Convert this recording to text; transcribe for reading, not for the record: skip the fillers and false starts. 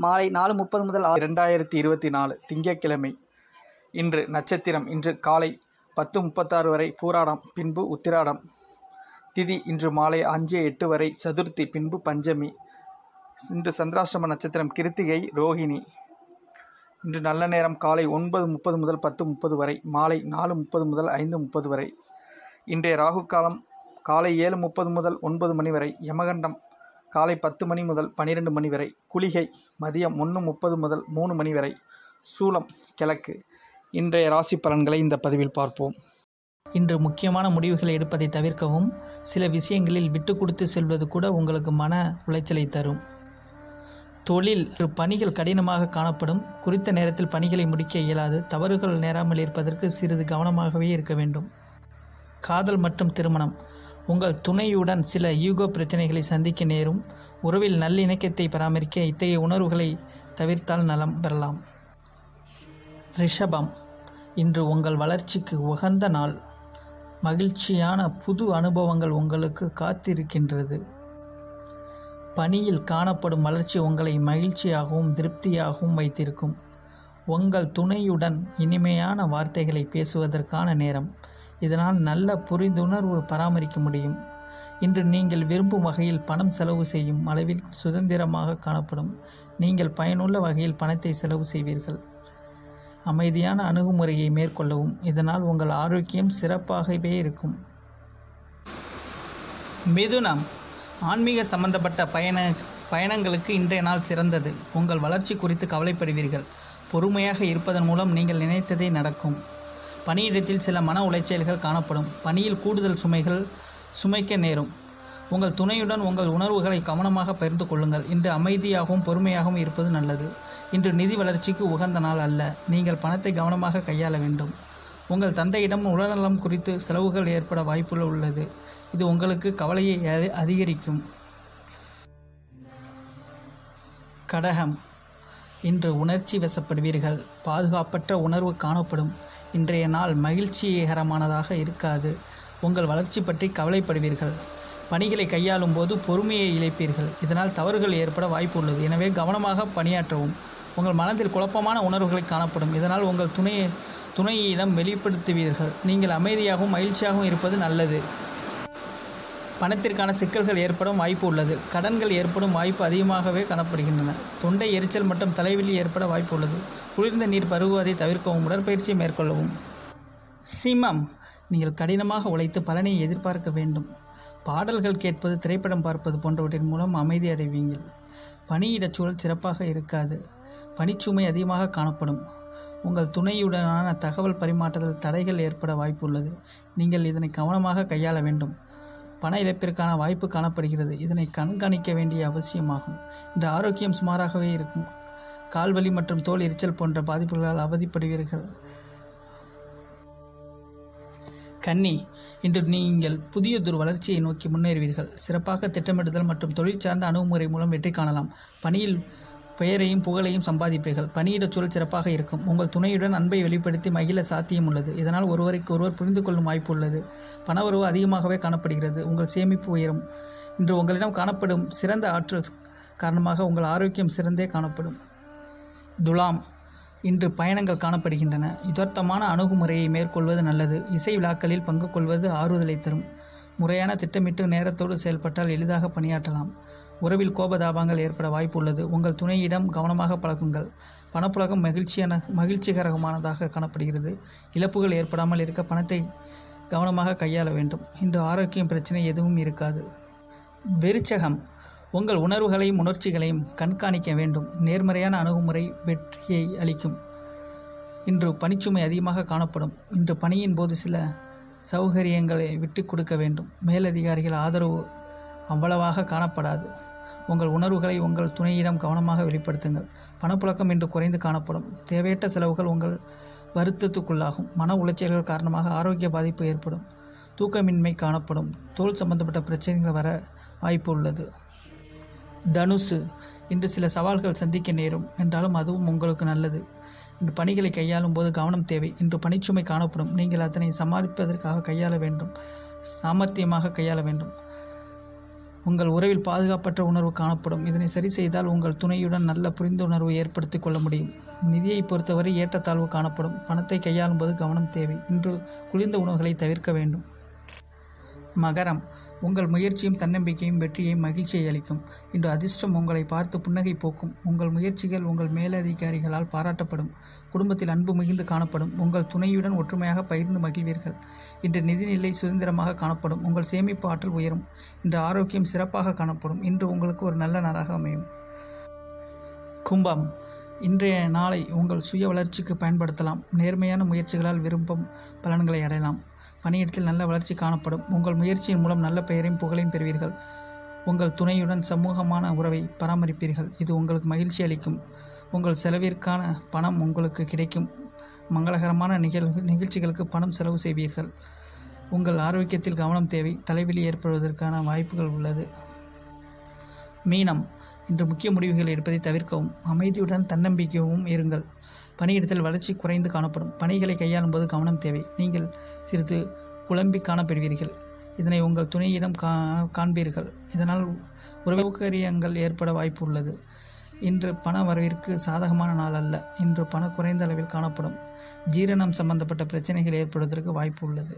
மாலை 4:30 முதல் 2024 திங்கட்கிழமை. இன்று நட்சத்திரம் இன்று காலை 10:36 வரை பூராடம், பின்பு உத்திராடம். திதி இன்று மாலை 5:08 வரை சதுர்த்தி, பின்பு பஞ்சமி. இன்று சந்திராஷ்டம நட்சத்திரம் கிருத்திகை, ரோஹிணி. இன்று நல்ல நேரம் காலை 9:30 முதல் 10:30 வரை, மாலை 4:30 முதல் 5:30 வரை. இன்றைய ராகு காலம் காலை 7:30 முதல் 9 மணி வரை, யமகண்டம் காலை 10 மணி முதல் 12 மணி வரை, குளிகை மதியம் 1:30 முதல் 3 மணி வரை, சூலம் கிழக்கு. இன்றைய ராசி பலன்களை இந்த பதிவில் பார்ப்போம். இன்று முக்கியமான முடிவுகளை எடுப்பதை தவிர்க்கவும். சில விஷயங்களில் விட்டு கொடுத்து செல்வது கூட உங்களுக்கு மன உளைச்சலை தரும். தொழில் பணிகள் கடினமாக காணப்படும். குறித்த நேரத்தில் பணிகளை முடிக்க இயலாது. தவறுகள் நேராமல் இருப்பதற்கு சிறிது கவனமாகவே இருக்க வேண்டும். காதல் மற்றும் திருமணம். உங்கள் துணையுடன் சில ஈகோ பிரச்சனைகளை சந்திக்க நேரும். உறவில் நல்லிணக்கத்தை பராமரிக்க இத்தகைய உணர்வுகளை தவிர்த்தால் நலம் பெறலாம். ரிஷபம். இன்று உங்கள் வளர்ச்சிக்கு உகந்த நாள். மகிழ்ச்சியான புது அனுபவங்கள் உங்களுக்கு காத்திருக்கின்றது. பணியில் காணப்படும் வளர்ச்சி உங்களை மகிழ்ச்சியாகவும் திருப்தியாகவும் வைத்திருக்கும். உங்கள் துணையுடன் இனிமையான வார்த்தைகளை பேசுவதற்கான நேரம். இதனால் நல்ல புரிந்துணர்வு பராமரிக்க முடியும். இன்று நீங்கள் விரும்பும் வகையில் பணம் செலவு செய்யும் அளவில் சுதந்திரமாக காணப்படும். நீங்கள் பயனுள்ள வகையில் பணத்தை செலவு செய்வீர்கள். அமைதியான அணுகுமுறையை மேற்கொள்ளவும். இதனால் உங்கள் ஆரோக்கியம் சிறப்பாகவே இருக்கும். மிதுனம். ஆன்மீக சம்பந்தப்பட்ட பயணங்களுக்கு இன்றைய நாள் சிறந்தது. உங்கள் வளர்ச்சி குறித்து கவலைப்படுவீர்கள். பொறுமையாக இருப்பதன் மூலம் நீங்கள் நினைத்ததே நடக்கும். பணியிடத்தில் சில மன உளைச்சல்கள் காணப்படும். பணியில் கூடுதல் சுமைகள் சுமைக்க நேரும். உங்கள் துணையுடன் உங்கள் உணர்வுகளை கவனமாக பகிர்ந்து கொள்ளுங்கள். இன்று அமைதியாகவும் பொறுமையாகவும் இருப்பது நல்லது. இன்று நிதி வளர்ச்சிக்கு உகந்த நாள் அல்ல. நீங்கள் பணத்தை கவனமாக கையாள வேண்டும். உங்கள் தந்தையிடம் உடல்நலம் குறித்து செலவுகள் ஏற்பட வாய்ப்புள்ள உள்ளது. இது உங்களுக்கு கவலையை அதிகரிக்கும். கடகம். இன்று உணர்ச்சி வசப்படுவீர்கள். பாதுகாப்பற்ற உணர்வு காணப்படும். இன்றைய நாள் மகிழ்ச்சிகரமானதாக இருக்காது. உங்கள் வளர்ச்சி பற்றி கவலைப்படுவீர்கள். பணிகளை கையாளும் போது பொறுமையை இழப்பீர்கள். இதனால் தவறுகள் ஏற்பட வாய்ப்பு உள்ளது. எனவே கவனமாக பணியாற்றவும். உங்கள் மனதில் குழப்பமான உணர்வுகளை காணப்படும். இதனால் உங்கள் துணையிடம் வெளிப்படுத்துவீர்கள். நீங்கள் அமைதியாகவும் மகிழ்ச்சியாகவும் இருப்பது நல்லது. பணத்திற்கான சிக்கல்கள் ஏற்படும் வாய்ப்பு உள்ளது. கடன்கள் ஏற்படும் வாய்ப்பு அதிகமாகவே காணப்படுகின்றன. தொண்டை எரிச்சல் மற்றும் தலைவலி ஏற்பட வாய்ப்பு உள்ளது. குளிர்ந்த நீர் பருகுவதை தவிர்க்கவும். உடற்பயிற்சியை மேற்கொள்ளவும். சிம்மம். நீங்கள் கடினமாக உழைத்து பலனை எதிர்பார்க்க வேண்டும். பாடல்கள் கேட்பது, திரைப்படம் பார்ப்பது போன்றவற்றின் மூலம் அமைதி அடைவீங்கள். பணியிடச் சூழல் சிறப்பாக இருக்காது. பணிச்சுமை அதிகமாக காணப்படும். உங்கள் துணையுடனான தகவல் பரிமாற்றத்தில் தடைகள் ஏற்பட வாய்ப்பு உள்ளது. நீங்கள் இதனை கவனமாக கையாள வேண்டும். பண இழப்பிற்கான வாய்ப்பு காணப்படுகிறது. இதனை கண்காணிக்க வேண்டிய அவசியமாகும். இன்று ஆரோக்கியம் சுமாராகவே இருக்கும். கால்வலி மற்றும் தோல் எரிச்சல் போன்ற பாதிப்புகளால் அவதிப்படுவீர்கள். கன்னி. இன்று நீங்கள் புதியதொரு வளர்ச்சியை நோக்கி முன்னேறுவீர்கள். சிறப்பாக திட்டமிடுதல் மற்றும் தொழில் சார்ந்த அணுகுமுறை மூலம் வெற்றி காணலாம். பணியில் பெயரையும் புகழையும் சம்பாதிப்பீர்கள். பணியிடச் சூழல் சிறப்பாக இருக்கும். உங்கள் துணையுடன் அன்பை வெளிப்படுத்தி மகிழ சாத்தியம் உள்ளது. இதனால் ஒருவருக்கு ஒருவர் புரிந்து கொள்ளும் வாய்ப்பு உள்ளது. பணவரவு அதிகமாகவே காணப்படுகிறது. உங்கள் சேமிப்பு உயரும். இன்று உங்களிடம் காணப்படும் சிறந்த ஆற்றல் காரணமாக உங்கள் ஆரோக்கியம் சிறந்தே காணப்படும். துலாம். இன்று பயணங்கள் காணப்படுகின்றன. யதார்த்தமான அணுகுமுறையை மேற்கொள்வது நல்லது. இசை விழாக்களில் பங்கு கொள்வது ஆறுதலை தரும். முறையான திட்டமிட்டு நேரத்தோடு செயல்பட்டால் எளிதாக பணியாற்றலாம். உறவில் கோபதாபங்கள் ஏற்பட வாய்ப்பு உள்ளது. உங்கள் துணையிடம் கவனமாக பழகுங்கள். பணப்புழக்கம் மகிழ்ச்சிகரமானதாக காணப்படுகிறது. இழப்புகள் ஏற்படாமல் இருக்க பணத்தை கவனமாக கையாள வேண்டும். இன்று ஆரோக்கியம் பிரச்சனை எதுவும் இருக்காது. விருச்சகம். உங்கள் உணர்வுகளையும் உணர்ச்சிகளையும் கண்காணிக்க வேண்டும். நேர்மறையான அணுகுமுறை வெற்றியை அளிக்கும். இன்று பணிச்சுமை அதிகமாக காணப்படும். இன்று பணியின் போது சில சௌகரியங்களை விட்டு கொடுக்க வேண்டும். மேலதிகாரிகள் ஆதரவு அவ்வளவாக காணப்படாது. உங்கள் உணர்வுகளை உங்கள் துணையிடம் கவனமாக வெளிப்படுத்துங்கள். பணப்புழக்கம் இன்று குறைந்து காணப்படும். தேவையற்ற செலவுகள் உங்கள் வருத்தத்துக்குள்ளாகும். மன உளைச்சல்கள் காரணமாக ஆரோக்கிய பாதிப்பு ஏற்படும். தூக்கமின்மை காணப்படும். தோல் சம்பந்தப்பட்ட பிரச்சனைகள் வர வாய்ப்பு உள்ளது. தனுசு. இன்று சில சவால்கள் சந்திக்க நேரும். என்றாலும் அதுவும் உங்களுக்கு நல்லது. இன்று பணிகளை கையாளும் போது கவனம் தேவை. இன்று பணிச்சுமை காணப்படும். நீங்கள் அதனை சமாளிப்பதற்காக சாமர்த்தியமாக கையாள வேண்டும். உங்கள் உறவில் பாதுகாப்பற்ற உணர்வு காணப்படும். இதனை சரி செய்தால் உங்கள் துணையுடன் நல்ல புரிந்துணர்வு ஏற்படுத்திக் கொள்ள முடியும். நிதியை பொறுத்தவரை ஏற்றத்தாழ்வு காணப்படும். பணத்தை கையாளும் போது கவனம் தேவை. இன்று குளிர்ந்த உணவுகளை தவிர்க்க வேண்டும். மகரம், உங்கள் முயற்சியும் தன்னம்பிக்கையும் வெற்றியையும் மகிழ்ச்சியை அளிக்கும். இன்று அதிர்ஷ்டம் உங்களை பார்த்து புன்னகை போக்கும். உங்கள் முயற்சிகள் உங்கள் மேலதிகாரிகளால் பாராட்டப்படும். குடும்பத்தில் அன்பு மிகுந்து காணப்படும். உங்கள் துணையுடன் ஒற்றுமையாக பகிர்ந்து மகிழ்வீர்கள். இன்று நிதிநிலை சுதந்திரமாக காணப்படும். உங்கள் சேமிப்பு ஆற்றல் உயரும். இன்று ஆரோக்கியம் சிறப்பாக காணப்படும். இன்று உங்களுக்கு ஒரு நல்ல நாளாக அமையும். கும்பம், இன்றைய நாளை உங்கள் சுய வளர்ச்சிக்கு பயன்படுத்தலாம். நேர்மையான முயற்சிகளால் விரும்பும் பலன்களை அடையலாம். பணியிடத்தில் நல்ல வளர்ச்சி காணப்படும். உங்கள் முயற்சியின் மூலம் நல்ல பெயரையும் புகழையும் பெறுவீர்கள். உங்கள் துணையுடன் சமூகமான உறவை பராமரிப்பீர்கள். இது உங்களுக்கு மகிழ்ச்சி அளிக்கும். உங்கள் செலவிற்கான பணம் உங்களுக்கு கிடைக்கும். மங்களகரமான நிகழ்ச்சிகளுக்கு பணம் செலவு செய்வீர்கள். உங்கள் ஆரோக்கியத்தில் கவனம் தேவை. தலைவலி ஏற்படுவதற்கான வாய்ப்புகள் உள்ளது. மீனம், இன்று முக்கிய முடிவுகள் எடுப்பதை தவிர்க்கவும். அமைதியுடன் தன்னம்பிக்கையும் இருங்கள். பணியிடத்தில் வளர்ச்சி குறைந்து காணப்படும். பணிகளை கையாளும் போது கவனம் தேவை. நீங்கள் சிறிது குழம்பி காணப்படுவீர்கள். இதனை உங்கள் துணையிடம் காண்பீர்கள். இதனால் உறவுகரியங்கள் ஏற்பட வாய்ப்பு உள்ளது. இன்று பண வரவிற்கு சாதகமான நாள் அல்ல. இன்று பணம் குறைந்த அளவில் காணப்படும். ஜீரணம் சம்பந்தப்பட்ட பிரச்சனைகள் ஏற்படுவதற்கு வாய்ப்பு உள்ளது.